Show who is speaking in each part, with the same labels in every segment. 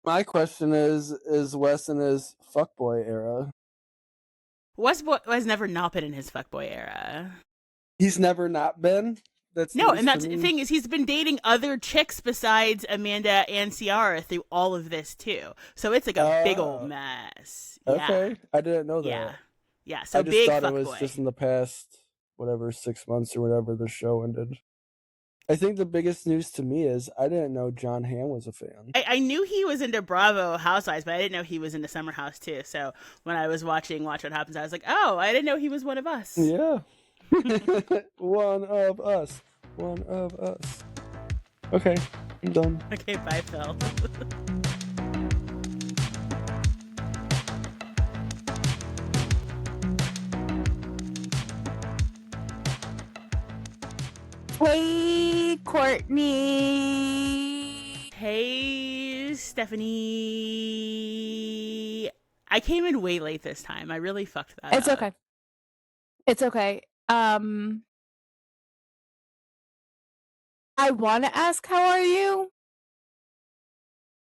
Speaker 1: My question is Wes in his fuckboy era?
Speaker 2: Westboy has never not been in his fuckboy era.
Speaker 1: He's never not been? That's
Speaker 2: No,
Speaker 1: news
Speaker 2: and
Speaker 1: to
Speaker 2: that's the
Speaker 1: me.
Speaker 2: thing is he's been dating other chicks besides Amanda and Ciara through all of this too. So it's like a big old
Speaker 1: Uh,
Speaker 2: mess. Yeah.
Speaker 1: okay. I didn't know
Speaker 2: Yeah.
Speaker 1: that.
Speaker 2: Yeah. So
Speaker 1: I just
Speaker 2: big
Speaker 1: thought it
Speaker 2: fuck
Speaker 1: was
Speaker 2: boy.
Speaker 1: just in the past, whatever, 6 months or whatever the show ended. I think the biggest news to me is I didn't know John Hamm was a fan.
Speaker 2: I knew he was into Bravo Housewives, but I didn't know he was into Summer House too. So when I was watching Watch What Happens, I was like, oh, I didn't know he was one of us.
Speaker 1: Yeah. One of us. One of us. Okay, I'm done.
Speaker 2: Okay, bye, Phil.
Speaker 3: Hey, Courtney.
Speaker 2: Hey, Stephanie. I came in way late this time. I really fucked that
Speaker 3: It's
Speaker 2: up.
Speaker 3: okay. It's okay. I want to ask, how are you?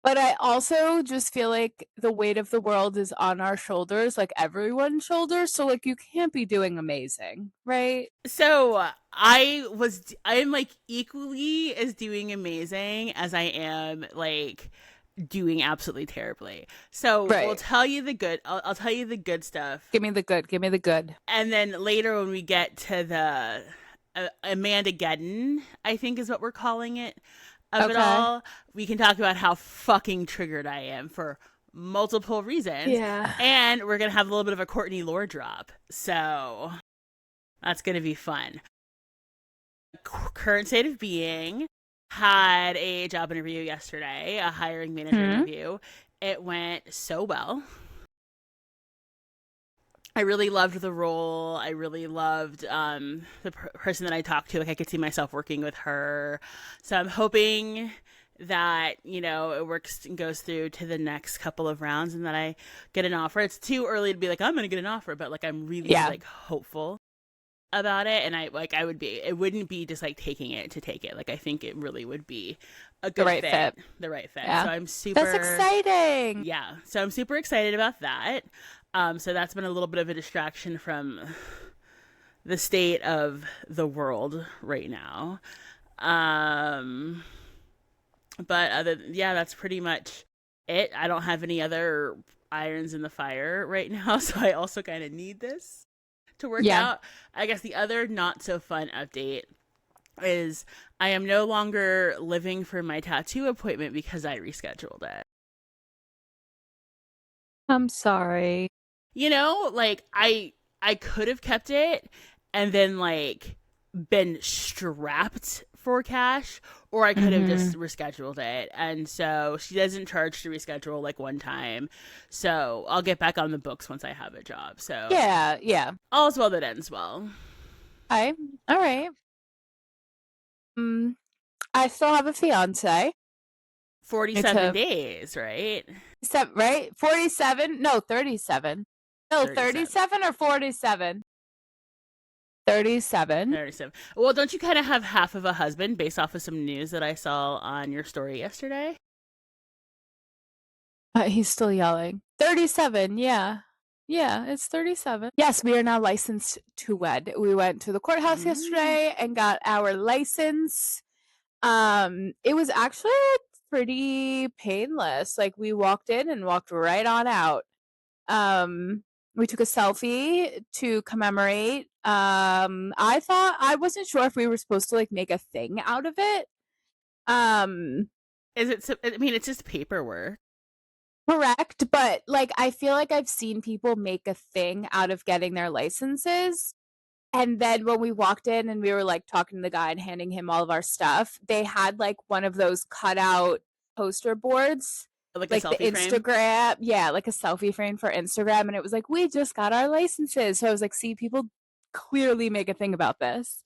Speaker 3: But I also just feel like the weight of the world is on our shoulders, like everyone's shoulders. So, like, you can't be doing amazing, right?
Speaker 2: So I'm like equally as doing amazing as I am like doing absolutely terribly. So we'll
Speaker 3: Right.
Speaker 2: tell you the good. I'll tell you the good stuff,
Speaker 3: Give me the good. Give me the good.
Speaker 2: and then later when we get to the Amanda Geddon, I think is what we're calling it, of it
Speaker 3: Okay.
Speaker 2: all, we can talk about how fucking triggered I am for multiple reasons,
Speaker 3: Yeah.
Speaker 2: and we're gonna have a little bit of a Courtney lore drop. So that's gonna be fun. Current state of being had a job interview yesterday, a hiring manager interview. It went so well. I really loved the role. I really loved the person that I talked to. Like I could see myself working with her. So I'm hoping that it works and goes through to the next couple of rounds, and that I get an offer. It's too early to be like I'm gonna get an offer, but like I'm really
Speaker 3: Yeah.
Speaker 2: like hopeful about it, and I would be, it wouldn't be just like taking it to take it. Like I think it really would be a good
Speaker 3: right fit.
Speaker 2: the right fit.
Speaker 3: Yeah.
Speaker 2: So I'm super
Speaker 3: That's exciting.
Speaker 2: Yeah, so I'm super excited about that. So that's been a little bit of a distraction from the state of the world right now. But yeah, that's pretty much it. I don't have any other irons in the fire right now, so I also kind of need this to work
Speaker 3: Yeah.
Speaker 2: out. I guess the other not so fun update is I am no longer living for my tattoo appointment because I rescheduled it.
Speaker 3: I'm sorry.
Speaker 2: Like I could have kept it and then like been strapped for cash, or I could have just rescheduled it. And so she doesn't charge to reschedule like one time. So I'll get back on the books once I have a job. So
Speaker 3: Yeah. Yeah.
Speaker 2: all's well that ends well.
Speaker 3: All right. I still have a fiance.
Speaker 2: 47 days, right?
Speaker 3: Right? 47? No, 37. No,
Speaker 2: 37.
Speaker 3: 37 or 47? 37.
Speaker 2: 37. Well, don't you kind of have half of a husband based off of some news that I saw on your story yesterday?
Speaker 3: He's still yelling. 37, yeah. Yeah, it's 37. Yes, we are now licensed to wed. We went to the courthouse yesterday and got our license. It was actually pretty painless. Like we walked in and walked right on out. We took a selfie to commemorate. I wasn't sure if we were supposed to like make a thing out of it.
Speaker 2: Is it? I mean, it's just paperwork.
Speaker 3: Correct, but like I feel like I've seen people make a thing out of getting their licenses. And then when we walked in and we were like talking to the guy and handing him all of our stuff, they had like one of those cutout poster boards,
Speaker 2: Like a
Speaker 3: like the
Speaker 2: selfie frame?
Speaker 3: Instagram, yeah, like a selfie frame for Instagram. And it was like, we just got our licenses. So I was like, see, people clearly make a thing about this.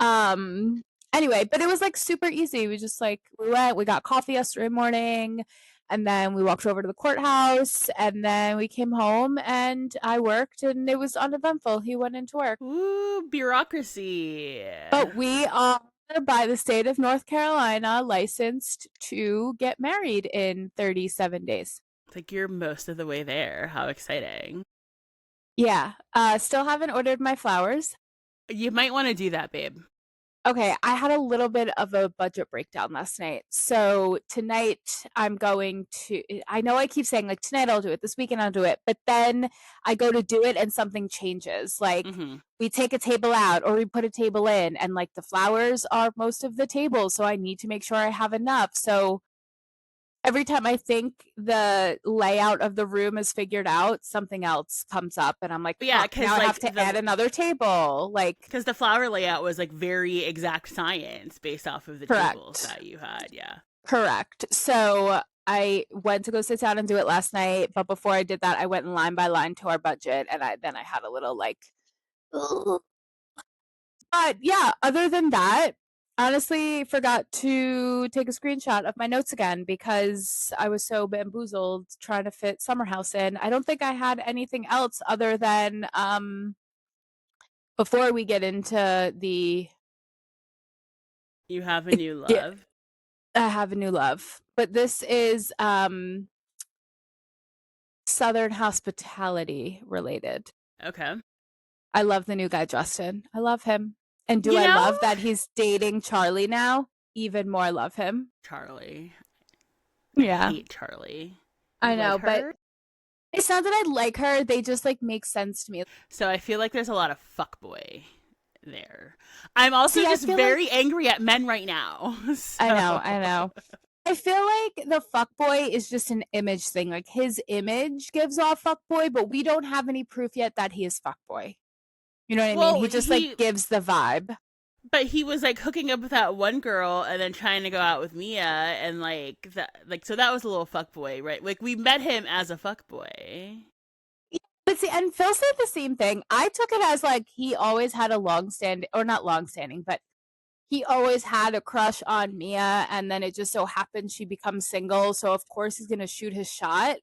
Speaker 3: Um, anyway, but it was like super easy. We got coffee yesterday morning, and then we walked over to the courthouse, and then we came home and I worked, and it was uneventful. He went into work.
Speaker 2: Ooh, bureaucracy.
Speaker 3: But we are by the state of North Carolina, licensed to get married in 37 days.
Speaker 2: It's like you're most of the way there. How exciting.
Speaker 3: Yeah. Still haven't ordered my flowers.
Speaker 2: You might want to do that, babe.
Speaker 3: Okay, I had a little bit of a budget breakdown last night. So tonight I'm going to, I know I keep saying like tonight I'll do it, this weekend I'll do it, but then I go to do it and something changes. Like we take a table out or we put a table in, and like the flowers are most of the table. So I need to make sure I have enough. So every time I think the layout of the room is figured out, something else comes up, and I'm like,
Speaker 2: yeah,
Speaker 3: fuck, now
Speaker 2: like,
Speaker 3: I have to add another table. Like,
Speaker 2: because the flower layout was like very exact science based off of the tables that you had. Yeah,
Speaker 3: correct. So I went to go sit down and do it last night, but before I did that, I went line by line to our budget, and I had a little like, ugh. But yeah, other than that, honestly forgot to take a screenshot of my notes again because I was so bamboozled trying to fit Summer House in. I don't think I had anything else other than before we get into the
Speaker 2: you have a new love.
Speaker 3: Yeah, I have a new love. But this is Southern Hospitality related.
Speaker 2: Okay.
Speaker 3: I love the new guy, Justin. I love him. And do I love that he's dating Charlie now? Even more love him.
Speaker 2: Charlie.
Speaker 3: Yeah.
Speaker 2: I hate Charlie.
Speaker 3: I know, but it's not that I like her. They just like make sense to me.
Speaker 2: So I feel like there's a lot of fuckboy there. I'm also just very angry at men right now. So.
Speaker 3: I know. I feel like the fuckboy is just an image thing. Like his image gives off fuckboy, but we don't have any proof yet that he is fuckboy. You know what I mean? He just like gives the vibe.
Speaker 2: But he was like hooking up with that one girl and then trying to go out with Mia, and like that, like, so that was a little fuckboy, right? Like we met him as a fuckboy.
Speaker 3: Yeah, but see, and Phil said the same thing. I took it as like he always had a long-standing, or not long-standing, but he always had a crush on Mia, and then it just so happened she becomes single, so of course he's gonna shoot his shot.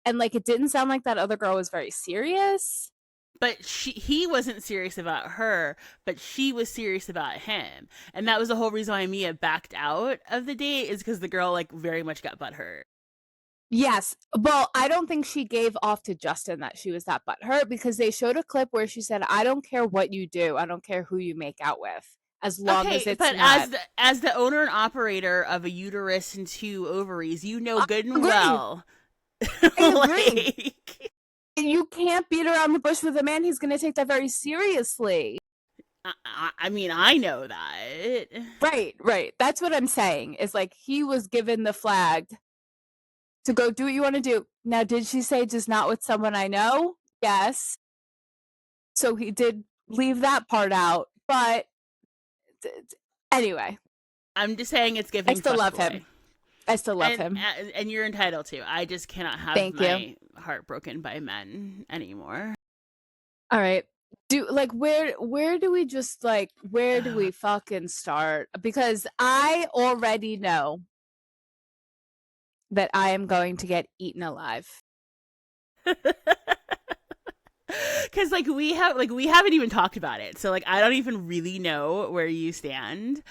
Speaker 3: And like it didn't sound like that other girl was very serious.
Speaker 2: But he wasn't serious about her, but she was serious about him. And that was the whole reason why Mia backed out of the date, is because the girl like very much got butthurt.
Speaker 3: Yes. Well, I don't think she gave off to Justin that she was that butthurt, because they showed a clip where she said, I don't care what you do. I don't care who you make out with, as long as it's
Speaker 2: but
Speaker 3: not.
Speaker 2: as the owner and operator of a uterus and 2 ovaries, you know good and well.
Speaker 3: Like, you can't beat around the bush with a man. He's going to take that very seriously.
Speaker 2: I mean, I know that.
Speaker 3: Right. That's what I'm saying, is like he was given the flag to go do what you want to do. Now, did she say just not with someone I know? Yes. So he did leave that part out. But anyway.
Speaker 2: I'm just saying it's giving.
Speaker 3: I still love him. I still love him.
Speaker 2: And you're entitled to. I just cannot have my heart broken by men anymore.
Speaker 3: All right. Where do we just like, where do we fucking start? Because I already know that I am going to get eaten alive.
Speaker 2: Because we haven't even talked about it. So like I don't even really know where you stand.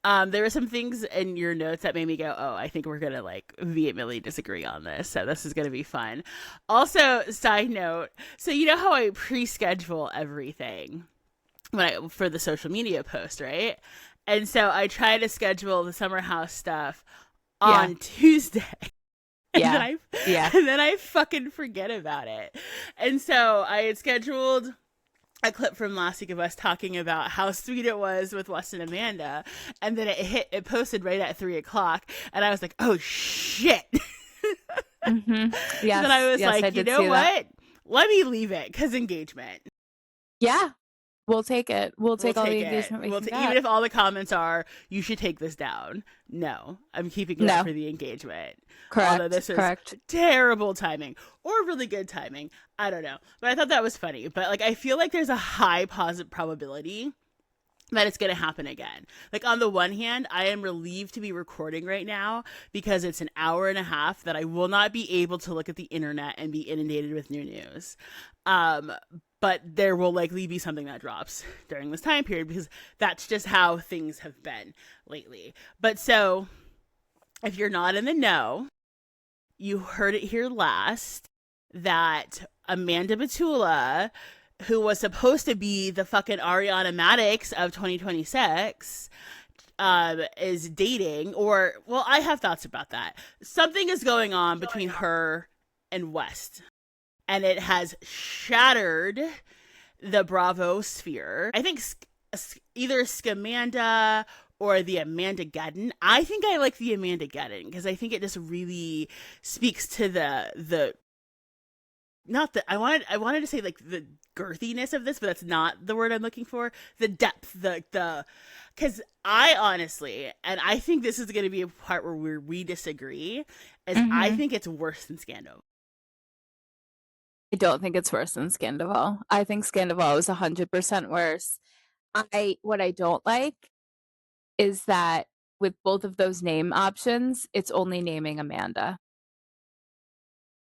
Speaker 2: There were some things in your notes that made me go, oh, I think we're going to like vehemently disagree on this. So this is going to be fun. Also, side note, so you know how I pre-schedule everything for the social media post, right? And so I try to schedule the Summer House stuff on Tuesday. And then I fucking forget about it. And so I had scheduled a clip from last week of us talking about how sweet it was with Wes and Amanda, and then it posted right at 3:00, and I was like, oh shit.
Speaker 3: Mm-hmm.
Speaker 2: Yes, and I was like, you know what? Let me leave it, because engagement.
Speaker 3: Yeah. We'll take it. We'll take all the engagement we can get.
Speaker 2: Even if all the comments are, you should take this down. No, I'm keeping it up for the engagement.
Speaker 3: Correct.
Speaker 2: Although this is terrible timing, or really good timing. I don't know. But I thought that was funny. But like, I feel like there's a high positive probability that it's going to happen again. Like, on the one hand, I am relieved to be recording right now because it's an hour and a half that I will not be able to look at the internet and be inundated with new news. but there will likely be something that drops during this time period because that's just how things have been lately. But so, if you're not in the know, you heard it here last that Amanda Batula, who was supposed to be the fucking Ariana Madix of 2026, is dating, or, well, I have thoughts about that. Something is going on between her and West, and it has shattered the Bravo sphere. I think either Scamanda or the Amanda Geddon. I think I like the Amanda Geddon because I think it just really speaks to the not that I wanted to say like the girthiness of this, but that's not the word I'm looking for. The depth, the because I honestly, and I think this is going to be a part where we disagree, is I think it's worse than Scandal.
Speaker 3: I don't think it's worse than Scandival. I think Scandival is 100% worse. What I don't like is that with both of those name options, it's only naming Amanda.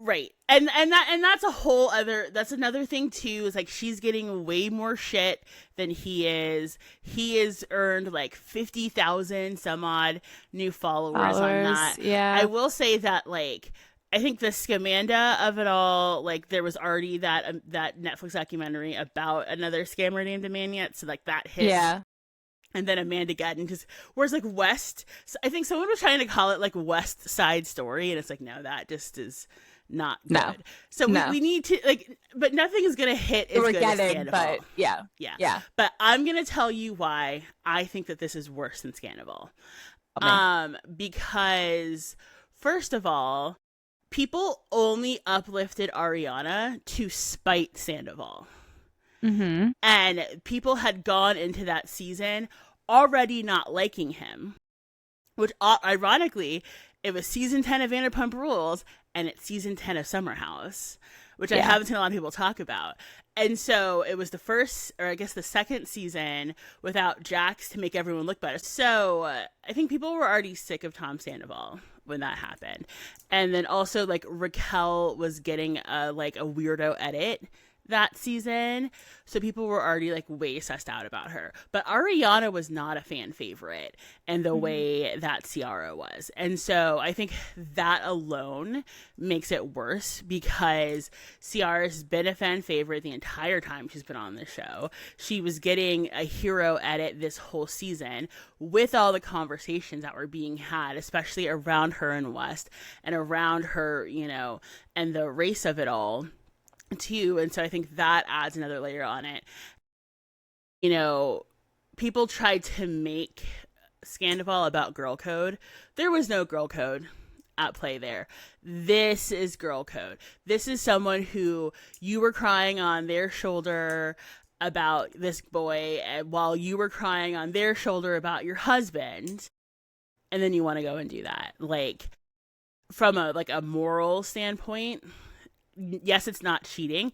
Speaker 2: Right. And that's a whole other, that's another thing too, is like she's getting way more shit than he is. He has earned like 50,000 some odd new followers on that.
Speaker 3: Yeah.
Speaker 2: I will say that like I think the Scamanda of it all, like there was already that Netflix documentary about another scammer named Amanda, so like that hits.
Speaker 3: Yeah.
Speaker 2: And then Amanda Geddon, because whereas like West, I think someone was trying to call it like West Side Story, and it's like no, that just is not good.
Speaker 3: No.
Speaker 2: So we need to like, but nothing is gonna hit as good as Scandival.
Speaker 3: But yeah.
Speaker 2: But I'm gonna tell you why I think that this is worse than Scandival. Because first of all, people only uplifted Ariana to spite Sandoval.
Speaker 3: Mm-hmm.
Speaker 2: And people had gone into that season already not liking him, which ironically, it was season 10 of Vanderpump Rules and it's season 10 of Summer House, which I haven't seen a lot of people talk about. And so it was the first, or I guess the second season without Jax to make everyone look better. So I think people were already sick of Tom Sandoval when that happened. And then also like Raquel was getting a weirdo edit that season, so people were already like way sussed out about her. But Ariana was not a fan favorite in the way that Ciara was, and so I think that alone makes it worse because Ciara's been a fan favorite the entire time she's been on the show. She was getting a hero edit this whole season with all the conversations that were being had, especially around her and West and around her, you know, and the race of it all too. And so I think that adds another layer on it. You know, people tried to make Scandival about girl code. There was no girl code at play there. This is girl code. This is someone who you were crying on their shoulder about this boy while you were crying on their shoulder about your husband, and then you want to go and do that. Like, from a moral standpoint, yes, it's not cheating,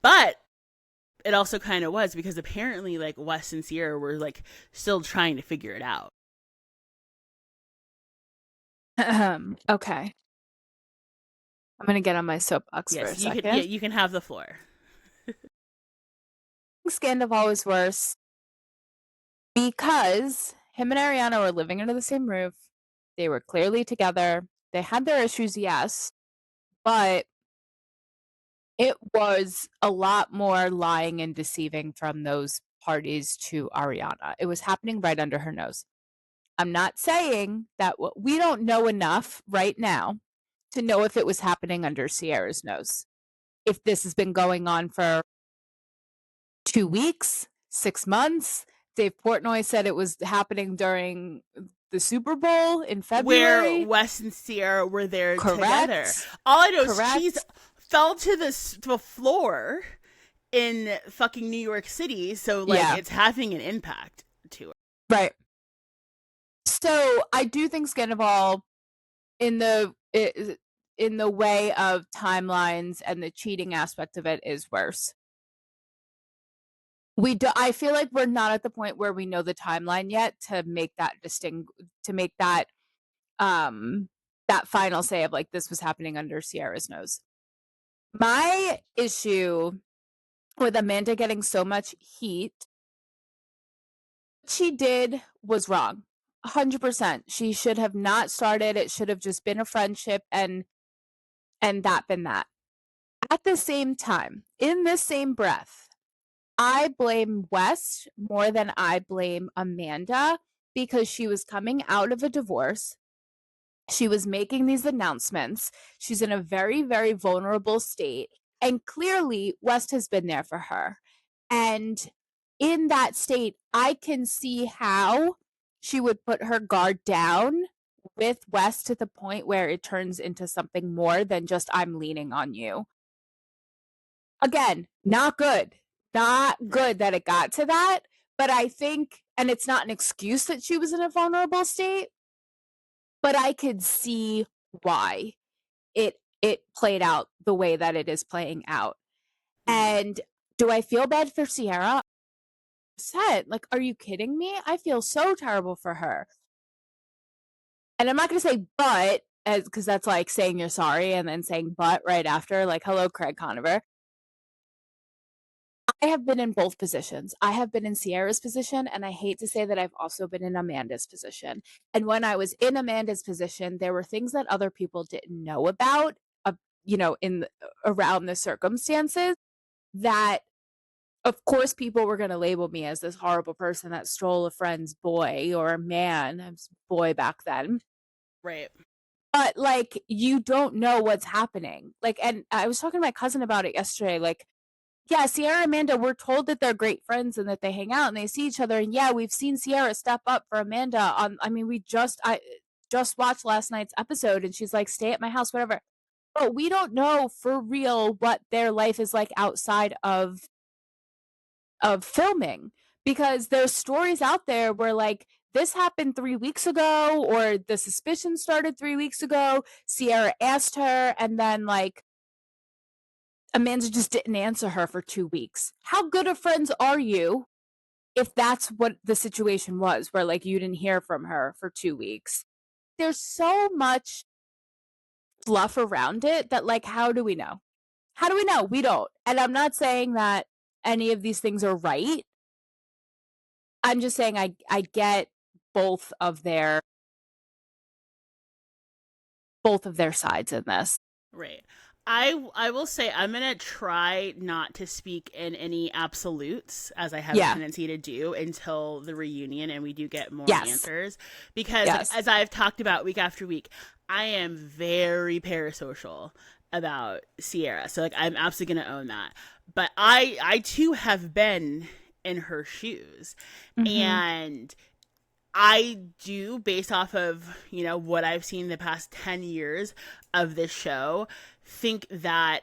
Speaker 2: but it also kind of was, because apparently like Wes and Ciara were like still trying to figure it out.
Speaker 3: Okay. I'm gonna get on my soapbox for a second.
Speaker 2: You can have the floor.
Speaker 3: Scandival was worse because him and Ariana were living under the same roof. They were clearly together. They had their issues, yes, but it was a lot more lying and deceiving from those parties to Ariana. It was happening right under her nose. I'm not saying that we don't know enough right now to know if it was happening under Ciara's nose. If this has been going on for 2 weeks, 6 months. Dave Portnoy said it was happening during the Super Bowl in February.
Speaker 2: Where Wes and Ciara were there together. All I know is she's fell to the floor in fucking New York City, so it's having an impact to her.
Speaker 3: Right. So I do think Scandival, in the way of timelines and the cheating aspect of it, is worse. I feel like we're not at the point where we know the timeline yet to make that that final say of like this was happening under Ciara's nose. My issue with Amanda getting so much heat. What she did was wrong. 100%. She should have not started. It should have just been a friendship and that been that. At the same time, in the same breath, I blame West more than I blame Amanda because she was coming out of a divorce. She was making these announcements. She's in a very, very vulnerable state. And clearly, West has been there for her. And in that state, I can see how she would put her guard down with West to the point where it turns into something more than just I'm leaning on you. Again, not good. Not good that it got to that. But I think, and it's not an excuse that she was in a vulnerable state, but I could see why it played out the way that it is playing out. And do I feel bad for Ciara? Said, like, are you kidding me? I feel so terrible for her. And I'm not going to say but, because that's like saying you're sorry and then saying but right after, like, hello, Craig Conover. I have been in both positions. I have been in Ciara's position, and I hate to say that I've also been in Amanda's position. And when I was in Amanda's position, there were things that other people didn't know about, around the circumstances that, of course, people were going to label me as this horrible person that stole a friend's boy or a man. I was a boy back then.
Speaker 2: Right.
Speaker 3: But, like, you don't know what's happening. Like, and I was talking to my cousin about it yesterday. Like, yeah, Ciara and Amanda, we're told that they're great friends and that they hang out and they see each other. And yeah, we've seen Ciara step up for Amanda I just watched last night's episode and she's like, stay at my house, whatever. But we don't know for real what their life is like outside of filming, because there's stories out there where, like, this happened 3 weeks ago, or the suspicion started 3 weeks ago. Ciara asked her, and then, like, Amanda just didn't answer her for 2 weeks. How good of friends are you if that's what the situation was, where, like, you didn't hear from her for 2 weeks? There's so much fluff around it that, like, how do we know? How do we know? We don't. And I'm not saying that any of these things are right. I'm just saying I get both of their sides in this.
Speaker 2: Right. I will say I'm gonna try not to speak in any absolutes, as I have a tendency to do, until the reunion and we do get more answers. Because as I've talked about week after week, I am very parasocial about Ciara. So, like, I'm absolutely gonna own that. But I too have been in her shoes. And I do, based off of, what I've seen the past 10 years of this show, think that,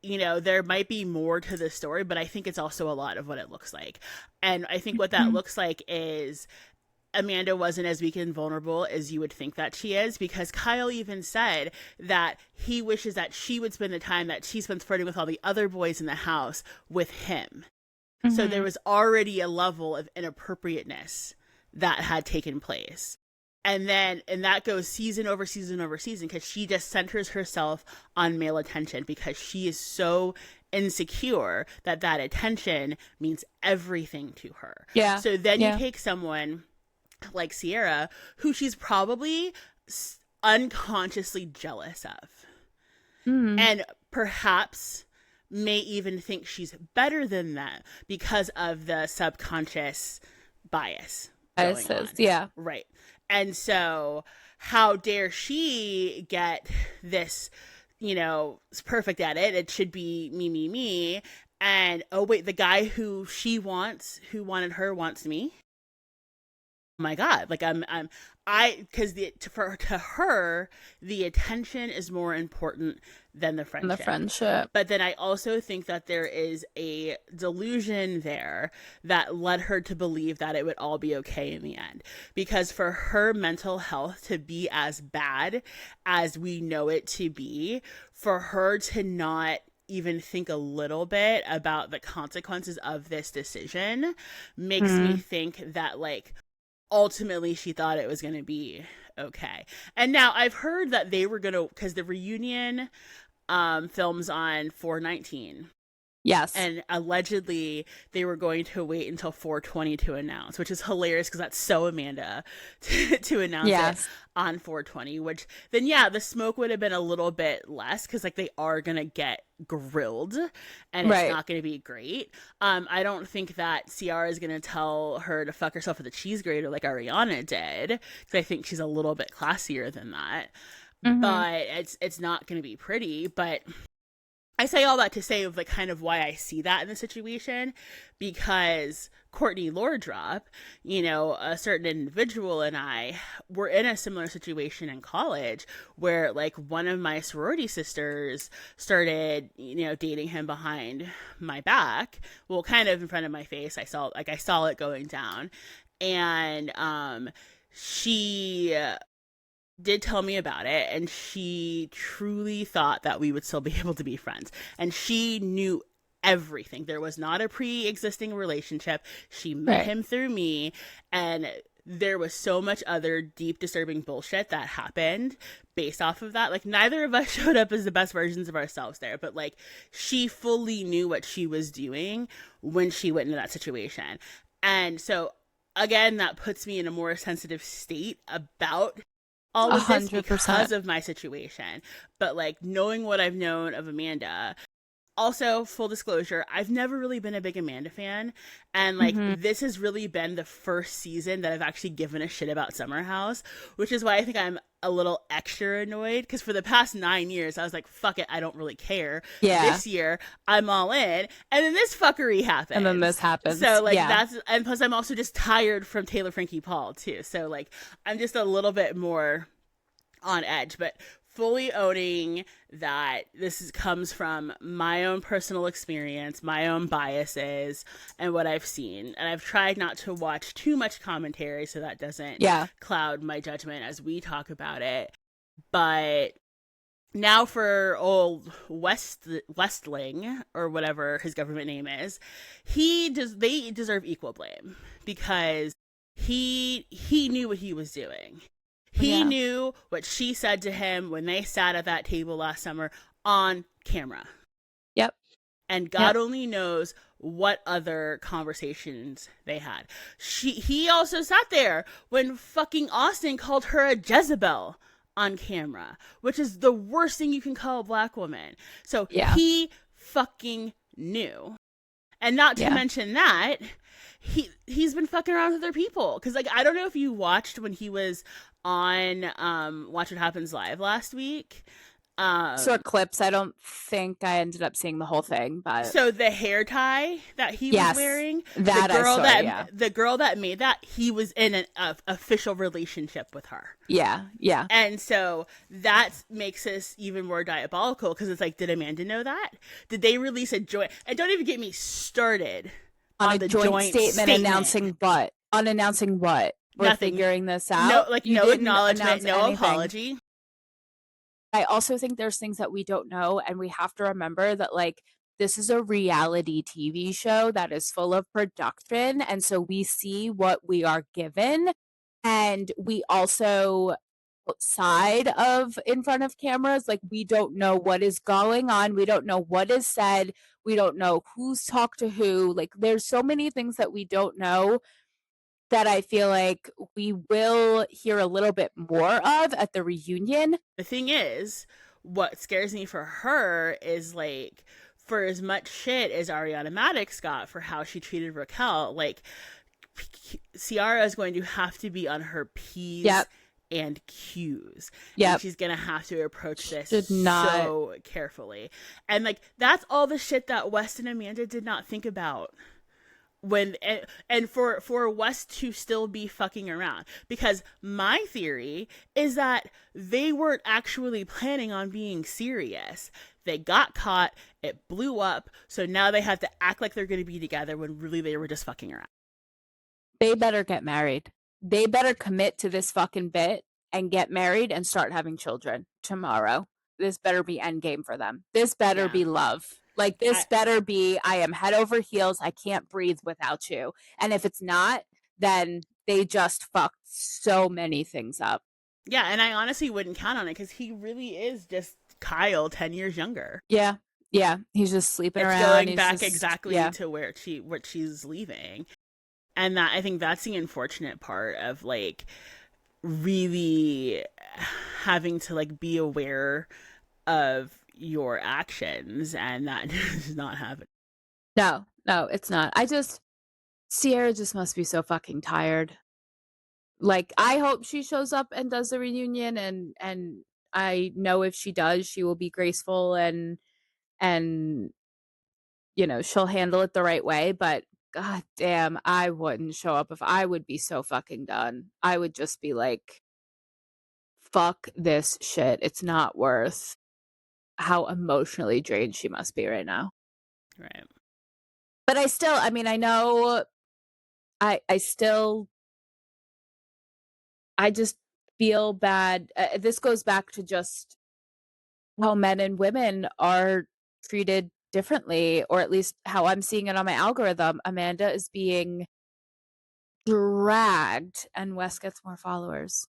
Speaker 2: there might be more to the story, but I think it's also a lot of what it looks like. And I think what that looks like is Amanda wasn't as weak and vulnerable as you would think that she is, because Kyle even said that he wishes that she would spend the time that she spends flirting with all the other boys in the house with him. So there was already a level of inappropriateness that had taken place. And that goes season over season over season, because she just centers herself on male attention because she is so insecure that attention means everything to her. Yeah. So then you take someone like Ciara, who she's probably unconsciously jealous of. And perhaps may even think she's better than that because of the subconscious bias. Yeah. Right. And so how dare she get this, is perfect at it. It should be me. And, oh, wait, the guy who she wants, who wanted her, wants me. Oh my God. Like, because to her, the attention is more important than the friendship. But then I also think that there is a delusion there that led her to believe that it would all be okay in the end. Because for her mental health to be as bad as we know it to be, for her to not even think a little bit about the consequences of this decision makes me think that, like, ultimately she thought it was going to be okay. And now I've heard that they were going to, because the reunion films on 4/19,
Speaker 3: Yes.
Speaker 2: And allegedly they were going to wait until 420 to announce, which is hilarious because that's so Amanda to announce
Speaker 3: Yes.
Speaker 2: it on 420, which then, yeah, the smoke would have been a little bit less because like they are going to get grilled and it's
Speaker 3: Right.
Speaker 2: not going to be great. I don't think that Ciara is going to tell her to fuck herself with a cheese grater like Ariana did, because I think she's a little bit classier than that.
Speaker 3: Mhm.
Speaker 2: But it's not going to be pretty. But I say all that to say of like kind of why I see that in the situation, because Courtney Lordrop, you know, a certain individual and I were in a similar situation in college where like one of my sorority sisters started, you know, dating him behind my back, well, kind of in front of my face. I saw it going down, and she did tell me about it, and she truly thought that we would still be able to be friends, and she knew everything. There was not a pre-existing relationship. She met him through me, and there was so much other deep disturbing bullshit that happened based off of that. Like, neither of us showed up as the best versions of ourselves there, but like she fully knew what she was doing when she went into that situation. And so again, that puts me in a more sensitive state about all of this
Speaker 3: 100%.
Speaker 2: because of my situation. But like knowing what I've known of Amanda, also full disclosure, I've never really been a big Amanda fan, and like this has really been the first season that I've actually given a shit about Summer House, which is why I think I'm a little extra annoyed, because for the past 9 years I was like, fuck it, I don't really care.
Speaker 3: Yeah.
Speaker 2: This year I'm all in, and then this fuckery happens,
Speaker 3: And then this happens.
Speaker 2: so like
Speaker 3: Yeah.
Speaker 2: that's, and plus I'm also just tired from Taylor Frankie Paul too, so like I'm just a little bit more on edge. But fully owning that comes from my own personal experience, my own biases, and what I've seen. And I've tried not to watch too much commentary so that doesn't cloud my judgment as we talk about it. But now for old Westling, or whatever his government name is, they deserve equal blame, because he knew what he was doing. He knew what she said to him when they sat at that table last summer on camera.
Speaker 3: Yep.
Speaker 2: And God only knows what other conversations they had. He also sat there when fucking Austin called her a Jezebel on camera, which is the worst thing you can call a black woman. So he fucking knew. And not to mention that, he's been fucking around with other people. Because like, I don't know if you watched when he was on Watch What Happens Live last week.
Speaker 3: Saw clips. I don't think I ended up seeing the whole thing, but
Speaker 2: so the hair tie that he was wearing,
Speaker 3: that
Speaker 2: the girl that made that, he was in an official relationship with her.
Speaker 3: Yeah.
Speaker 2: And so that makes this even more diabolical, because it's like, did Amanda know that? Did they release a joint? And don't even get me started
Speaker 3: on the joint statement announcing what? Unannouncing what? We're
Speaker 2: Nothing.
Speaker 3: Figuring this out.
Speaker 2: No, like no acknowledgement, no
Speaker 3: anything.
Speaker 2: apology.
Speaker 3: I also think there's things that we don't know, and we have to remember that like this is a reality TV show that is full of production, and so we see what we are given, and we also, outside of in front of cameras, like we don't know what is going on, we don't know what is said, we don't know who's talked to who. Like there's so many things that we don't know that I feel like we will hear a little bit more of at the reunion.
Speaker 2: The thing is, what scares me for her is like, for as much shit as Ariana Madix got for how she treated Raquel, like Ciara is going to have to be on her P's and Q's. And she's going to have to approach this so carefully. And like, that's all the shit that West and Amanda did not think about. And for West to still be fucking around, because my theory is that they weren't actually planning on being serious. They got caught, it blew up, so now they have to act like they're going to be together when really they were just fucking around.
Speaker 3: They better get married. They better commit to this fucking bit and get married and start having children tomorrow. This better be endgame for them. This better be love. Like, this better be, I am head over heels. I can't breathe without you. And if it's not, then they just fucked so many things up.
Speaker 2: Yeah, and I honestly wouldn't count on it, because he really is just Kyle 10 years younger.
Speaker 3: Yeah. Yeah, he's just sleeping
Speaker 2: It's
Speaker 3: around.
Speaker 2: going
Speaker 3: He's
Speaker 2: back
Speaker 3: just,
Speaker 2: exactly
Speaker 3: yeah.
Speaker 2: to what she's leaving. And that, I think that's the unfortunate part of like really having to like be aware of your actions, and that does not happen.
Speaker 3: No, it's not. Sierra just must be so fucking tired. Like, I hope she shows up and does the reunion, and I know if she does, she will be graceful and she'll handle it the right way, but god damn, I wouldn't show up. If I would be so fucking done. I would just be like, fuck this shit. It's not worth how emotionally drained she must be right now.
Speaker 2: Right.
Speaker 3: But I mean, I know I still I just feel bad. This goes back to just how men and women are treated differently, or at least how I'm seeing it on my algorithm. Amanda is being dragged, and Wes gets more followers.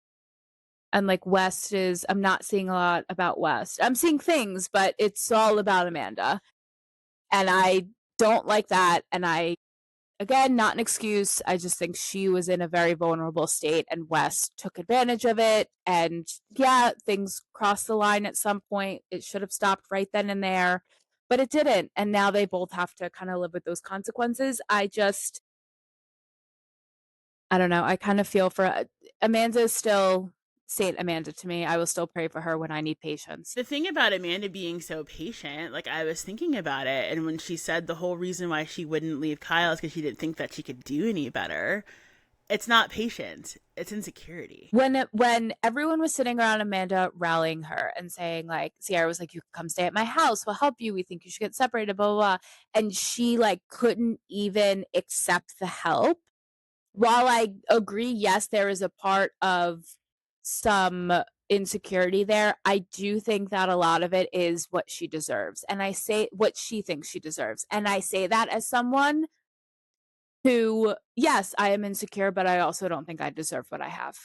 Speaker 3: And like I'm not seeing a lot about West. I'm seeing things, but it's all about Amanda. And I don't like that. And again, not an excuse. I just think she was in a very vulnerable state, and Wes took advantage of it. And yeah, things crossed the line at some point. It should have stopped right then and there, but it didn't. And now they both have to kind of live with those consequences. I don't know. I kind of feel for Amanda is still Saint Amanda to me. I will still pray for her when I need patience.
Speaker 2: The thing about Amanda being so patient, like I was thinking about it, and when she said the whole reason why she wouldn't leave Kyle is because she didn't think that she could do any better. It's not patience, it's insecurity.
Speaker 3: When everyone was sitting around Amanda rallying her and saying, like, Sierra was like, you can come stay at my house, we'll help you, we think you should get separated, blah blah blah, and she like couldn't even accept the help. While I agree, yes, there is a part of some insecurity there, I do think that a lot of it is what she deserves. And I say what she thinks she deserves. And I say that as someone who, yes, I am insecure, but I also don't think I deserve what I have.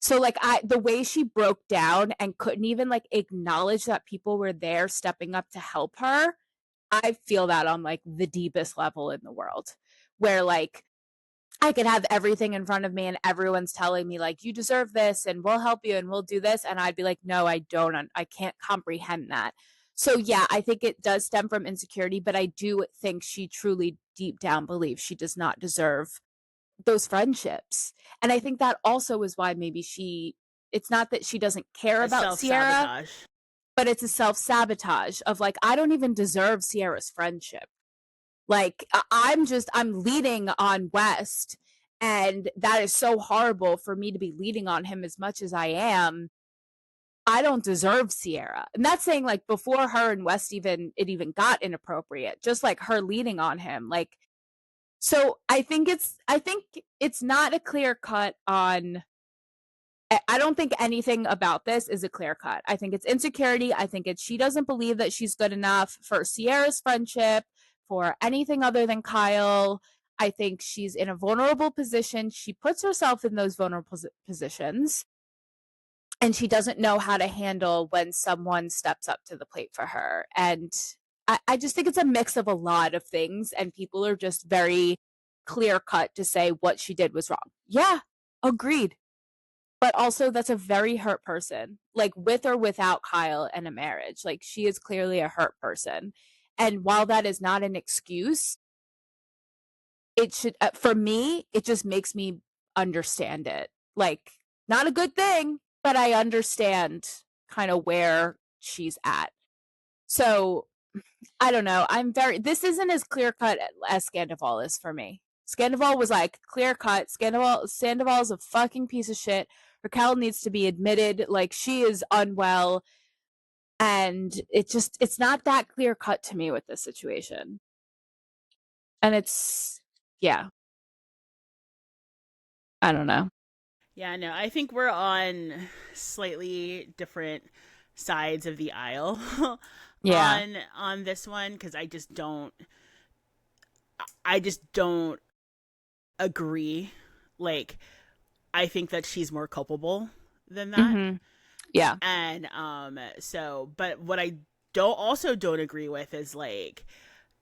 Speaker 3: So like the way she broke down and couldn't even like acknowledge that people were there stepping up to help her, I feel that on like the deepest level in the world, where like I could have everything in front of me and everyone's telling me like, you deserve this and we'll help you and we'll do this, and I'd be like, no, I don't. I can't comprehend that. So yeah, I think it does stem from insecurity, but I do think she truly deep down believes she does not deserve those friendships. And I think that also is why maybe it's not that she doesn't care
Speaker 2: A
Speaker 3: about Sierra,
Speaker 2: self-sabotage.
Speaker 3: but it's a self-sabotage of like, I don't even deserve Sierra's friendship. Like, I'm leading on West, and that is so horrible for me to be leading on him as much as I am. I don't deserve Sierra. And that's saying like before her and West even got inappropriate, just like her leading on him. Like, so I think it's not a clear cut on. I don't think anything about this is a clear cut. I think it's insecurity. I think she doesn't believe that she's good enough for Sierra's friendship, for anything other than Kyle. I think she's in a vulnerable position. She puts herself in those vulnerable positions, and she doesn't know how to handle when someone steps up to the plate for her. And I just think it's a mix of a lot of things, and people are just very clear cut to say what she did was wrong. Yeah, agreed. But also, that's a very hurt person, like with or without Kyle and a marriage. Like, she is clearly a hurt person. And while that is not an excuse, it should, for me, it just makes me understand it. Like, not a good thing, but I understand kind of where she's at. So, I don't know. This isn't as clear cut as Scandival is for me. Scandival was like clear cut. Sandoval is a fucking piece of shit. Raquel needs to be admitted, like she is unwell, and it's not that clear cut to me with this situation. And yeah, I don't know.
Speaker 2: Yeah, no, I think we're on slightly different sides of the aisle
Speaker 3: Yeah.
Speaker 2: on this one, because I just don't agree. Like, I think that she's more culpable than that.
Speaker 3: Mm-hmm. Yeah.
Speaker 2: And but what I don't agree with is like,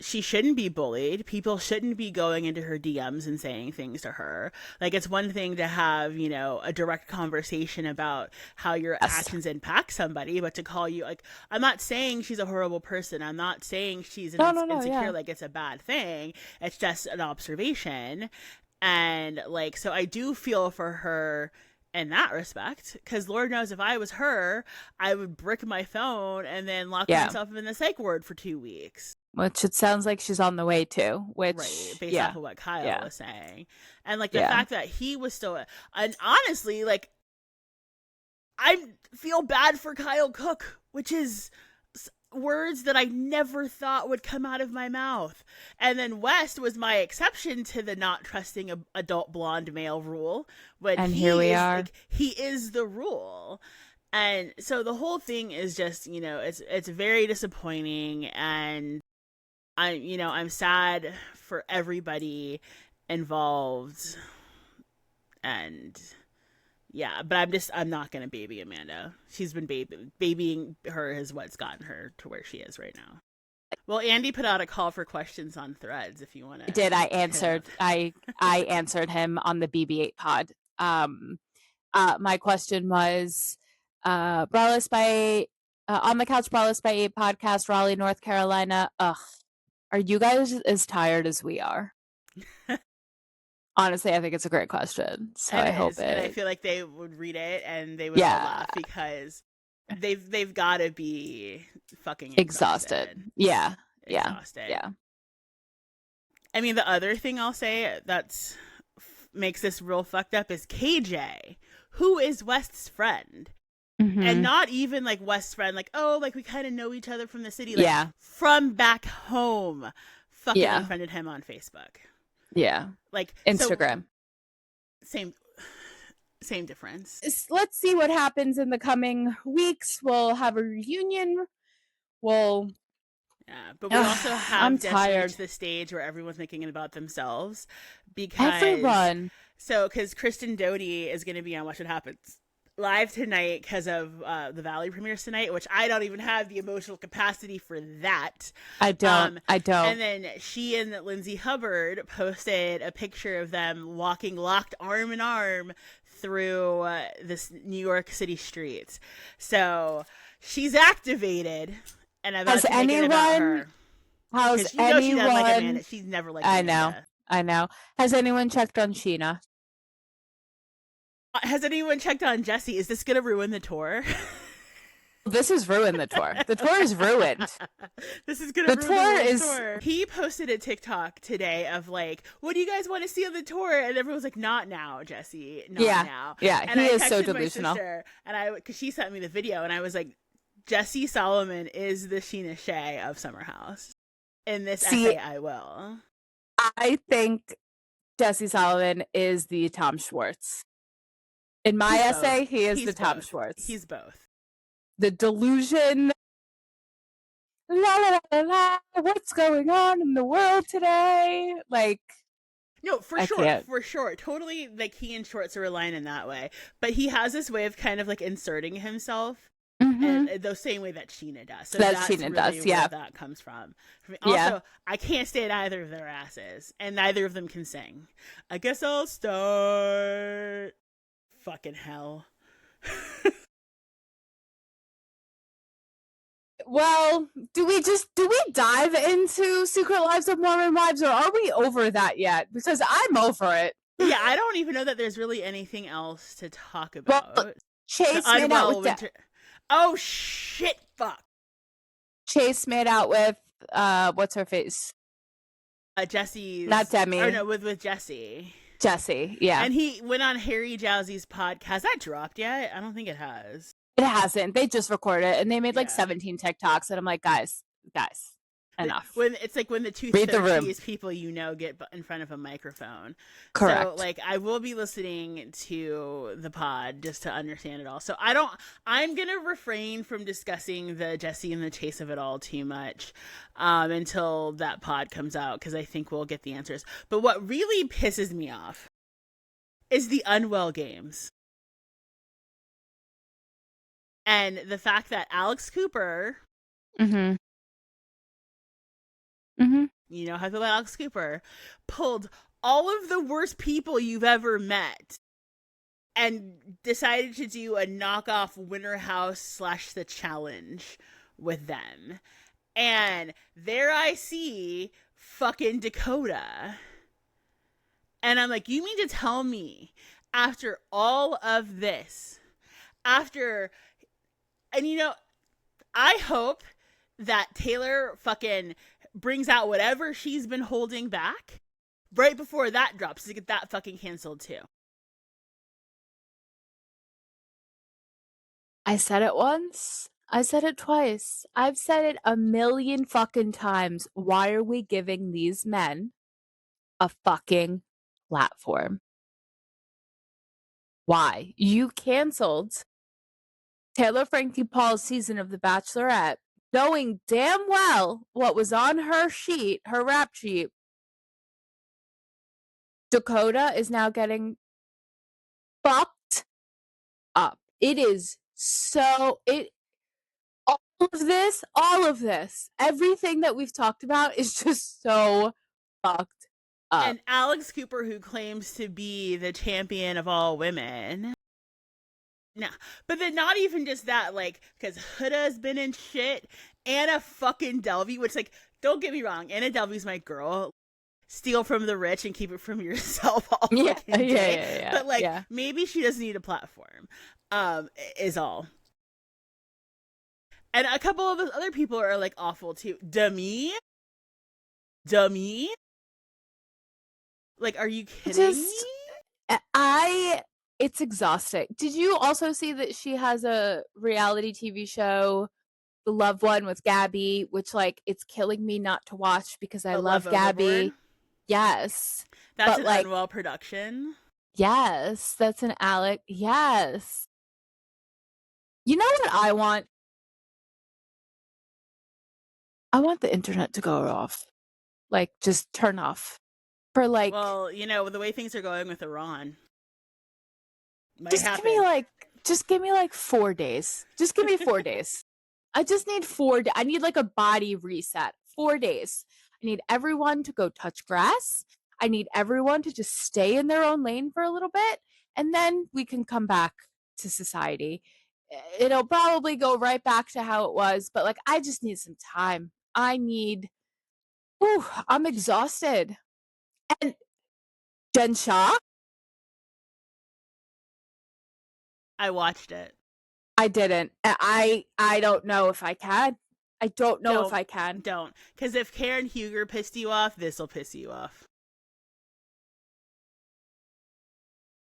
Speaker 2: she shouldn't be bullied. People shouldn't be going into her DMs and saying things to her. Like, it's one thing to have, you know, a direct conversation about how your actions impact somebody, but to call you, like, I'm not saying she's a horrible person. I'm not saying she's insecure.
Speaker 3: yeah.
Speaker 2: Like, it's a bad thing. It's just an observation. And, like, so I do feel for her in that respect, because Lord knows if I was her, I would brick my phone and then lock myself in the psych ward for 2 weeks.
Speaker 3: Which it sounds like she's on the way to, which
Speaker 2: right, based off of what Kyle was saying. And like the
Speaker 3: Yeah.
Speaker 2: fact that he was still, and honestly, like, I feel bad for Kyle Cook, which is words that I never thought would come out of my mouth. And then West was my exception to the not trusting a adult blonde male rule.
Speaker 3: And here we are.
Speaker 2: Like, he is the rule. And so the whole thing is just, you know, it's very disappointing, and I'm sad for everybody involved. And yeah, but I'm not going to baby Amanda. She's been babying her is what's gotten her to where she is right now. Well, Andy put out a call for questions on Threads if you want to.
Speaker 3: I answered. I answered him on the BB8 pod. My question was, Braless by on the couch, Braless by 8 podcast, Raleigh, North Carolina. Ugh, are you guys as tired as we are? Honestly, I think it's a great question. So I hope it.
Speaker 2: And I feel like they would read it and they would all laugh, because they've got to be fucking exhausted.
Speaker 3: Yeah.
Speaker 2: Exhausted.
Speaker 3: Yeah.
Speaker 2: I mean, the other thing I'll say that's makes this real fucked up is KJ, who is West's friend.
Speaker 3: Mm-hmm.
Speaker 2: And not even like West's friend, like, oh, like we kind of know each other from the city. Like, from back home. Fucking unfriended him on Facebook.
Speaker 3: Yeah.
Speaker 2: Like
Speaker 3: Instagram.
Speaker 2: So, same difference.
Speaker 3: Let's see what happens in the coming weeks. We'll have a reunion. But
Speaker 2: we also have
Speaker 3: tired.
Speaker 2: reached the stage where everyone's making it about themselves, because because Kristen Doty is going to be on Watch What Happens Live tonight because of the Valley premieres tonight, which I don't even have the emotional capacity for that.
Speaker 3: I don't.
Speaker 2: And then she and Lindsay Hubbard posted a picture of them walking locked arm in arm through this New York City streets. So she's activated, and I'm about to make it about her.
Speaker 3: How's anyone?
Speaker 2: She doesn't like Amanda. She's never liked Amanda.
Speaker 3: I know. Has anyone checked on Sheena?
Speaker 2: Has anyone checked on Jesse? Is this going to ruin the tour?
Speaker 3: This has ruined the tour. The tour is ruined.
Speaker 2: This is going to ruin the tour. He posted a TikTok today of like, what do you guys want to see on the tour? And everyone's like, not now, Jesse. Not now.
Speaker 3: Yeah,
Speaker 2: and
Speaker 3: he
Speaker 2: I
Speaker 3: is so
Speaker 2: texted
Speaker 3: delusional.
Speaker 2: my sister, and because she sent me the video, and I was like, Jesse Solomon is the Sheena Shea of Summer House. In this essay, I will.
Speaker 3: I think Jesse Solomon is the Tom Schwartz. In my essay, he is the Tom Schwartz.
Speaker 2: He's both.
Speaker 3: The delusion. La la la la. What's going on in the world today? Like,
Speaker 2: no, for sure. Totally, like, he and Schwartz are aligned in that way. But he has this way of kind of like inserting himself. And the same way that Sheena does. So that's Sheena really does, where that comes from. Also, I can't stand either of their asses, and neither of them can sing. I guess I'll start. Fucking hell.
Speaker 3: Well, do we dive into Secret Lives of Mormon Wives, or are we over that yet? Because I'm over it.
Speaker 2: Yeah, I don't even know that there's really anything else to talk about.
Speaker 3: Well, Chase made out with
Speaker 2: Oh shit! Fuck.
Speaker 3: Chase made out with what's her face?
Speaker 2: Jesse's,
Speaker 3: not Demi.
Speaker 2: Or no, with Jesse.
Speaker 3: Jesse, yeah.
Speaker 2: And he went on Harry Jowsey's podcast. Has that dropped yet? I don't think it has.
Speaker 3: It hasn't. They just recorded it, and they made like 17 TikToks, and I'm like, guys, enough.
Speaker 2: When it's like when the two these people get in front of a microphone.
Speaker 3: Correct.
Speaker 2: So like I will be listening to the pod just to understand it all. So I'm gonna refrain from discussing the Jesse and the Chase of it all too much until that pod comes out, because I think we'll get the answers. But what really pisses me off is the Unwell Games. And the fact that Alex Cooper
Speaker 3: Mm-hmm. Mm-hmm.
Speaker 2: You know how the Alex Cooper pulled all of the worst people you've ever met and decided to do a knockoff Winter House / The Challenge with them. And there I see fucking Dakota. And I'm like, you mean to tell me after all of this, after, and you know, I hope that Taylor fucking brings out whatever she's been holding back right before that drops to get that fucking canceled too.
Speaker 3: I said it once. I said it twice. I've said it a million fucking times. Why are we giving these men a fucking platform? Why? You canceled Taylor Frankie Paul's season of The Bachelorette, knowing damn well what was on her sheet, her rap sheet. Dakota is now getting fucked up. It is so all of this, everything that we've talked about is just so fucked up.
Speaker 2: And Alex Cooper, who claims to be the champion of all women. No, but then not even just that, like, because Huda's been in shit. Anna fucking Delvey, which, like, don't get me wrong, Anna Delvey's my girl. Steal from the rich and keep it from yourself all fucking day.
Speaker 3: Yeah.
Speaker 2: But, like, maybe she doesn't need a platform, is all. And a couple of other people are, like, awful, too. Demi? Like, are you kidding me?
Speaker 3: It's exhausting. Did you also see that she has a reality TV show, The Loved One with Gabby, which, like, it's killing me not to watch because I love Gabby.
Speaker 2: Overboard?
Speaker 3: Yes.
Speaker 2: That's an Unwell production.
Speaker 3: Yes. That's an Alec. Yes. You know what I want? I want the internet to go off. Like, just turn off. For, like...
Speaker 2: Well, you know, the way things are going with Iran.
Speaker 3: Just give me like 4 days. Just give me 4 days. I just need 4 days. I need like a body reset. 4 days. I need everyone to go touch grass. I need everyone to just stay in their own lane for a little bit. And then we can come back to society. It'll probably go right back to how it was. But like, I just need some time. I'm exhausted. And Jen Shah?
Speaker 2: I watched it.
Speaker 3: I didn't. I don't know if I can. I don't know if I can.
Speaker 2: Don't. Because if Karen Huger pissed you off, this'll piss you off.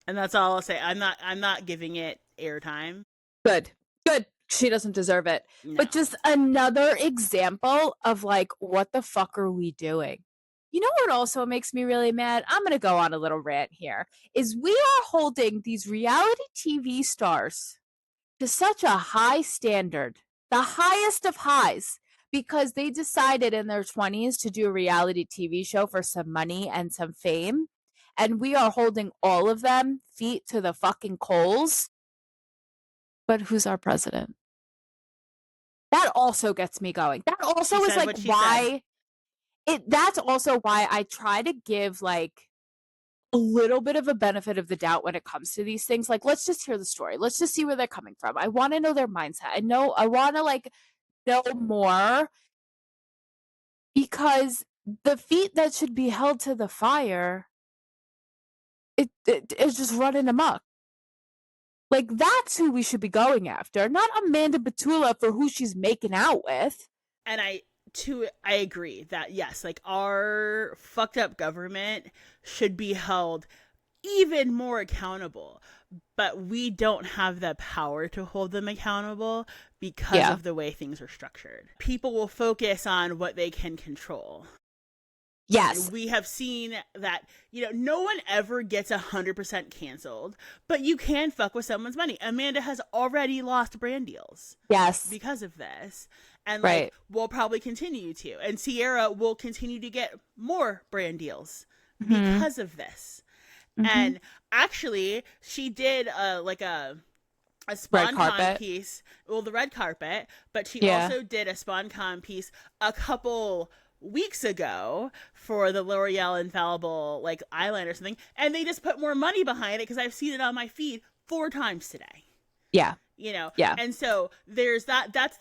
Speaker 2: And that's all I'll say. I'm not giving it airtime.
Speaker 3: Good. She doesn't deserve it.
Speaker 2: No.
Speaker 3: But just another example of like, what the fuck are we doing? You know what also makes me really mad? I'm going to go on a little rant here. Is we are holding these reality TV stars to such a high standard, the highest of highs, because they decided in their 20s to do a reality TV show for some money and some fame. And we are holding all of them feet to the fucking coals. But who's our president? That also gets me going. That also is like why... That's also why I try to give like a little bit of a benefit of the doubt when it comes to these things. Like, let's just hear the story. Let's just see where they're coming from. I want to know their mindset. I want to like know more, because the feet that should be held to the fire, it is just running amok. Like, that's who we should be going after, not Amanda Batula for who she's making out with.
Speaker 2: And I agree that, yes, like, our fucked up government should be held even more accountable, but we don't have the power to hold them accountable because of the way things are structured. People will focus on what they can control.
Speaker 3: Yes.
Speaker 2: And we have seen that, you know, no one ever gets 100% canceled, but you can fuck with someone's money. Amanda has already lost brand deals.
Speaker 3: Yes.
Speaker 2: Because of this. And like, we'll probably continue to. And Sierra will continue to get more brand deals because of this. And actually, she did like a a
Speaker 3: Red
Speaker 2: SponCon
Speaker 3: carpet.
Speaker 2: piece, well, the red carpet, but she
Speaker 3: Yeah.
Speaker 2: also did a SponCon piece a couple weeks ago for the L'Oreal Infallible like eyeliner or something, and they just put more money behind it because I've seen it on my feed 4 times today.
Speaker 3: Yeah.
Speaker 2: You know,
Speaker 3: Yeah.
Speaker 2: and so there's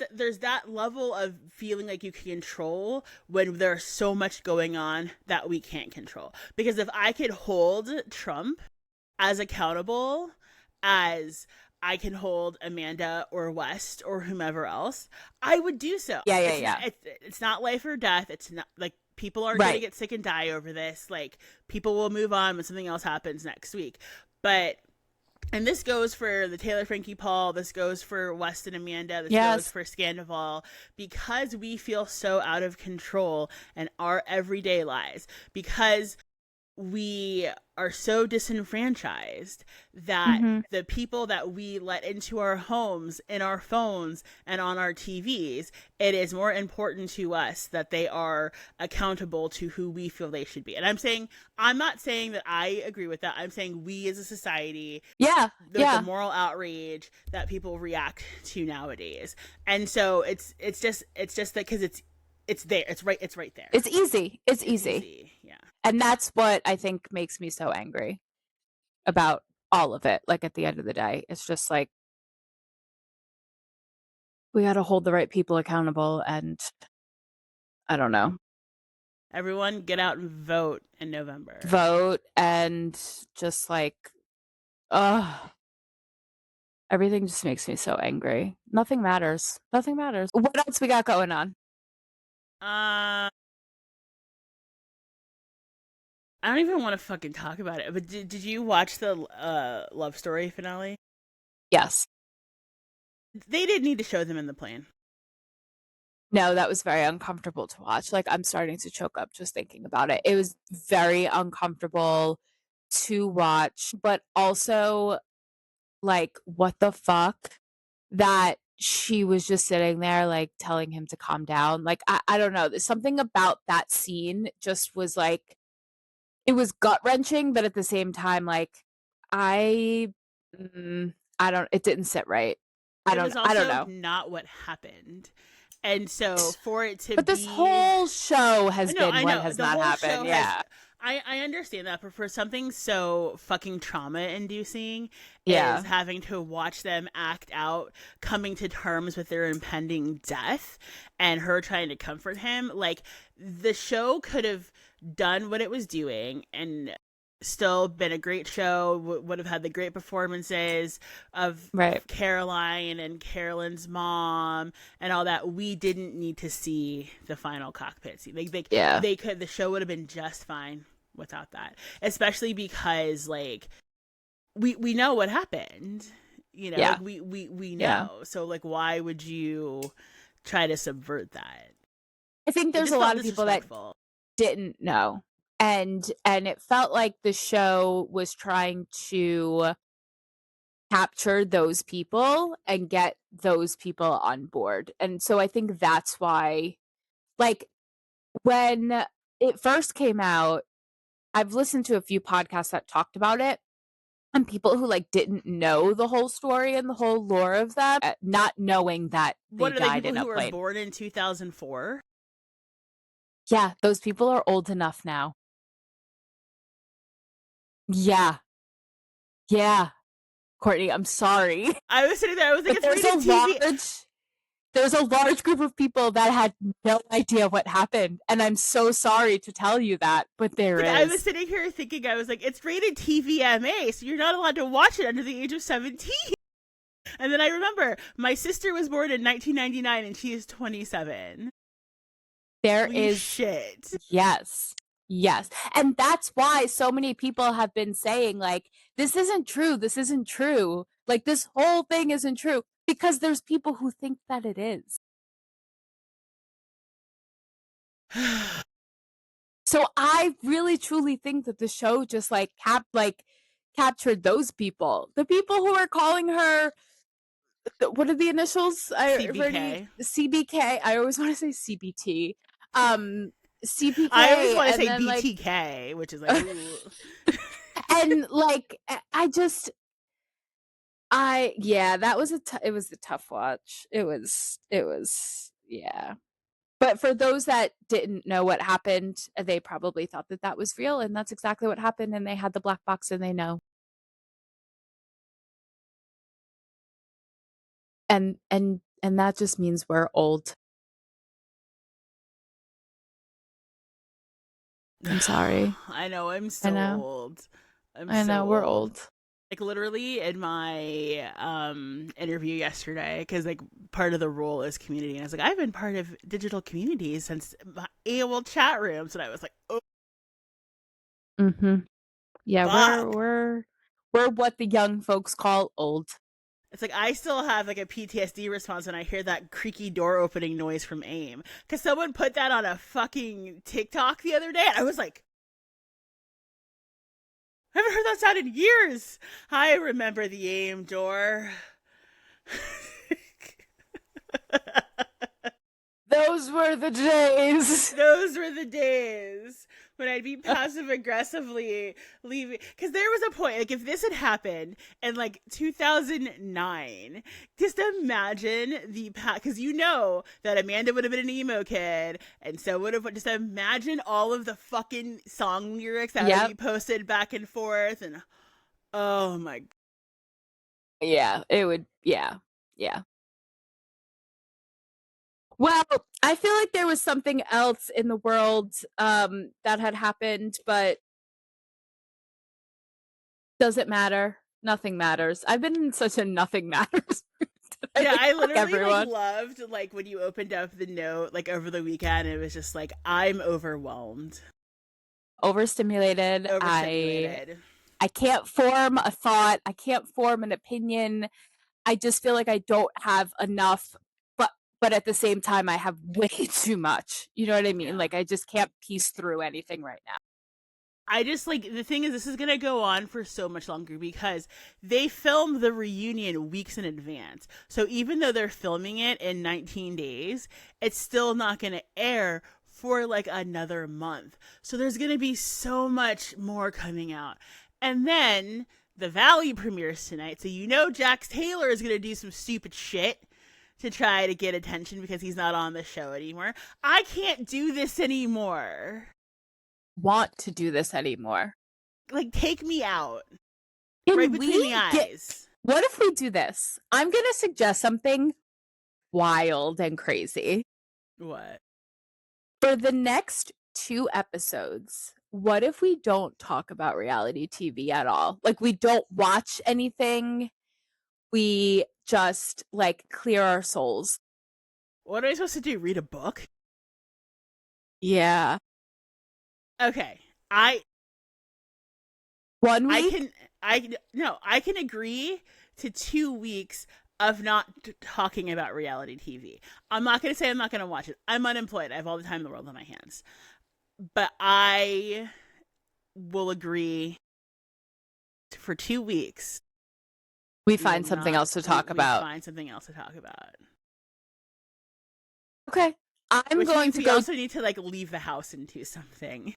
Speaker 2: there's that level of feeling like you can control when there's so much going on that we can't control. Because if I could hold Trump as accountable as I can hold Amanda or West or whomever else, I would do so.
Speaker 3: Yeah.
Speaker 2: It's not life or death. It's not like people aren't
Speaker 3: Right.
Speaker 2: going to get sick and die over this. Like, people will move on when something else happens next week. But, and this goes for the Taylor Frankie Paul, this goes for West and Amanda, this goes for Scandival, because we feel so out of control in our everyday lives, because we are so disenfranchised that the people that we let into our homes, in our phones, and on our TVs, it is more important to us that they are accountable to who we feel they should be. And I'm not saying that I agree with that. I'm saying we as a society, the moral outrage that people react to nowadays. And so it's just that because it's there, it's right there.
Speaker 3: It's easy.
Speaker 2: Yeah.
Speaker 3: And that's what I think makes me so angry about all of it. Like, at the end of the day, it's just like, we got to hold the right people accountable. And I don't know.
Speaker 2: Everyone get out and vote in November.
Speaker 3: Vote and just like, everything just makes me so angry. Nothing matters. What else we got going on?
Speaker 2: I don't even want to fucking talk about it, but did you watch the Love Story finale?
Speaker 3: Yes.
Speaker 2: They didn't need to show them in the plane.
Speaker 3: No, that was very uncomfortable to watch. Like, I'm starting to choke up just thinking about it. It was very uncomfortable to watch, but also, like, what the fuck? That she was just sitting there, like, telling him to calm down. Like, I don't know. There's something about that scene just was like, it was gut-wrenching, but at the same time, like, I don't, it didn't sit right. I don't know.
Speaker 2: Not what happened. And so for it to
Speaker 3: But this whole show has been what has not happened. Yeah.
Speaker 2: I understand that, but for something so fucking trauma-inducing
Speaker 3: Yeah.
Speaker 2: is having to watch them act out coming to terms with their impending death and her trying to comfort him. Like, the show could have done what it was doing and still been a great show, would have had the great performances of Caroline and Carolyn's mom and all that. We didn't need to see the final cockpit scene. The show would have been just fine without that, especially because, like, we know what happened, you know. Like, we know. So, like, why would you try to subvert that?
Speaker 3: I think there's a lot of people that didn't know. And it felt like the show was trying to capture those people and get those people on board. And so I think that's why, like, when it first came out, I've listened to a few podcasts that talked about it, and people who, like, didn't know the whole story and the whole lore of them, not knowing that they died in a plane.
Speaker 2: What are they, people who were born in 2004?
Speaker 3: Yeah, those people are old enough now. Yeah. Courtney, I'm sorry.
Speaker 2: I was sitting there, I was like, it's rated TV.
Speaker 3: There's a large group of people that had no idea what happened, and I'm so sorry to tell you that, but there is.
Speaker 2: I was sitting here thinking, I was like, it's rated TVMA, so you're not allowed to watch it under the age of 17. And then I remember, my sister was born in 1999, and she is 27.
Speaker 3: Holy
Speaker 2: shit.
Speaker 3: Yes. And that's why so many people have been saying, like, this isn't true. Like, this whole thing isn't true. Because there's people who think that it is. So I really truly think that the show just, like, captured those people. The people who are calling her, what are the initials?
Speaker 2: CBK.
Speaker 3: CBK. I always want to say CBT. CPK.
Speaker 2: I always want to say BTK, like, which is like,
Speaker 3: and, like, That was it was a tough watch. It was yeah. But for those that didn't know what happened, they probably thought that that was real, and that's exactly what happened, and they had the black box and they know. And that just means we're old. I'm sorry.
Speaker 2: I know, I'm so old.
Speaker 3: I know, we're old.
Speaker 2: Like literally in my interview yesterday, because like part of the role is community, and I was like, I've been part of digital communities since AOL chat rooms, and I was like, oh.
Speaker 3: Yeah,
Speaker 2: Fuck.
Speaker 3: we're what the young folks call old.
Speaker 2: It's like I still have like a PTSD response when I hear that creaky door opening noise from AIM, because someone put that on a fucking TikTok the other day, and I was like, I haven't heard that sound in years. I remember the AIM door.
Speaker 3: Those were the days.
Speaker 2: Those were the days when I'd be passive aggressively leaving. Because there was a point, like, if this had happened in like 2009, just imagine because you know that Amanda would have been an emo kid, and so would have. Just imagine all of the fucking song lyrics that would be posted back and forth, and oh my.
Speaker 3: Yeah, it would. Yeah. Well, I feel like there was something else in the world that had happened, but does it matter? Nothing matters. I've been in such a nothing matters.
Speaker 2: I literally like, loved like when you opened up the note like over the weekend. It was just like, I'm overwhelmed,
Speaker 3: overstimulated. I can't form a thought. I can't form an opinion. I just feel like I don't have enough. But at the same time, I have way too much. You know what I mean? Yeah. Like, I just can't piece through anything right now.
Speaker 2: I just, like, the thing is, this is going to go on for so much longer because they film the reunion weeks in advance. So even though they're filming it in 19 days, it's still not going to air for, like, another month. So there's going to be so much more coming out. And then the Valley premieres tonight. So you know Jax Taylor is going to do some stupid shit to try to get attention because he's not on the show anymore. I can't do this anymore.
Speaker 3: Want to do this anymore.
Speaker 2: Like, take me out. Right between the eyes.
Speaker 3: What if we do this? I'm going to suggest something wild and crazy.
Speaker 2: What?
Speaker 3: For the next 2 episodes, what if we don't talk about reality TV at all? Like, we don't watch anything. We just like clear our souls.
Speaker 2: What am I supposed to do? Read a book?
Speaker 3: Yeah.
Speaker 2: Okay.
Speaker 3: 1 week?
Speaker 2: I can agree to 2 weeks of not talking about reality TV. I'm not going to say I'm not going to watch it. I'm unemployed. I have all the time in the world on my hands. But I will agree for 2 weeks.
Speaker 3: We find something else to talk about.
Speaker 2: Find something else to talk about.
Speaker 3: Okay. We
Speaker 2: also need to like leave the house and do something.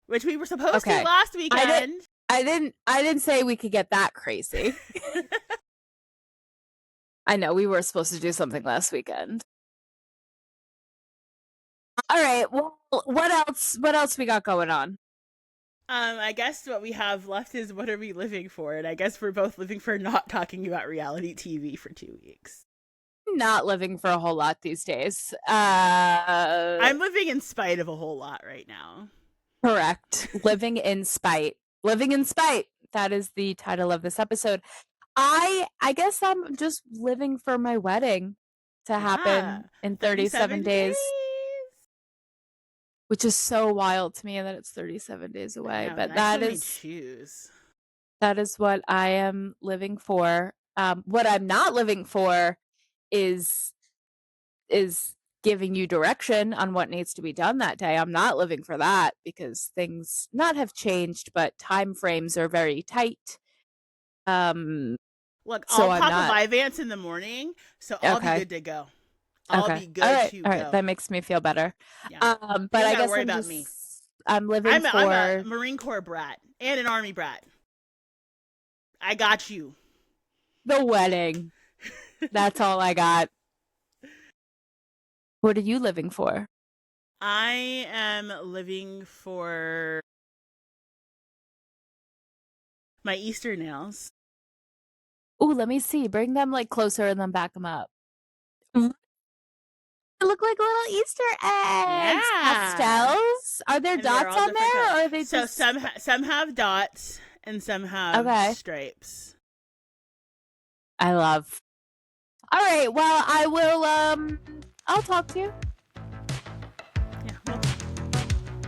Speaker 2: Which we were supposed to last weekend.
Speaker 3: I didn't say we could get that crazy. I know we were supposed to do something last weekend. All right. Well, what else we got going on?
Speaker 2: I guess what we have left is what are we living for? And I guess we're both living for not talking about reality TV for 2 weeks.
Speaker 3: Not living for a whole lot these days.
Speaker 2: I'm living in spite of a whole lot right now.
Speaker 3: Correct. Living in spite. Living in spite. That is the title of this episode. I guess I'm just living for my wedding to happen in 37 days. Which is so wild to me that it's 37 days away. But that is what I am living for. What I'm not living for is giving you direction on what needs to be done that day. I'm not living for that because things not have changed, but time frames are very tight.
Speaker 2: Look, I'll pop a Vyvanse in the morning, so I'll be good to go. I'll be good to go.
Speaker 3: All right, that makes me feel better.
Speaker 2: Yeah.
Speaker 3: But I guess I'm living for...
Speaker 2: I'm a Marine Corps brat and an Army brat. I got you.
Speaker 3: The wedding. That's all I got. What are you living for?
Speaker 2: I am living for my Easter nails.
Speaker 3: Ooh, let me see. Bring them like closer and then back them up. Ooh. They look like little Easter eggs.
Speaker 2: Yeah.
Speaker 3: Pastels? Are there
Speaker 2: And they're
Speaker 3: dots
Speaker 2: all
Speaker 3: on
Speaker 2: different
Speaker 3: there, or
Speaker 2: colors.
Speaker 3: are they
Speaker 2: So
Speaker 3: just
Speaker 2: some have dots and some have
Speaker 3: Okay.
Speaker 2: stripes.
Speaker 3: I love. All right. Well, I will. I'll talk to you.
Speaker 2: Yeah. Well,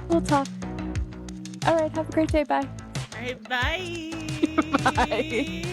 Speaker 3: We'll talk. All right. Have a great day. Bye.
Speaker 2: all right. Bye.
Speaker 3: Bye.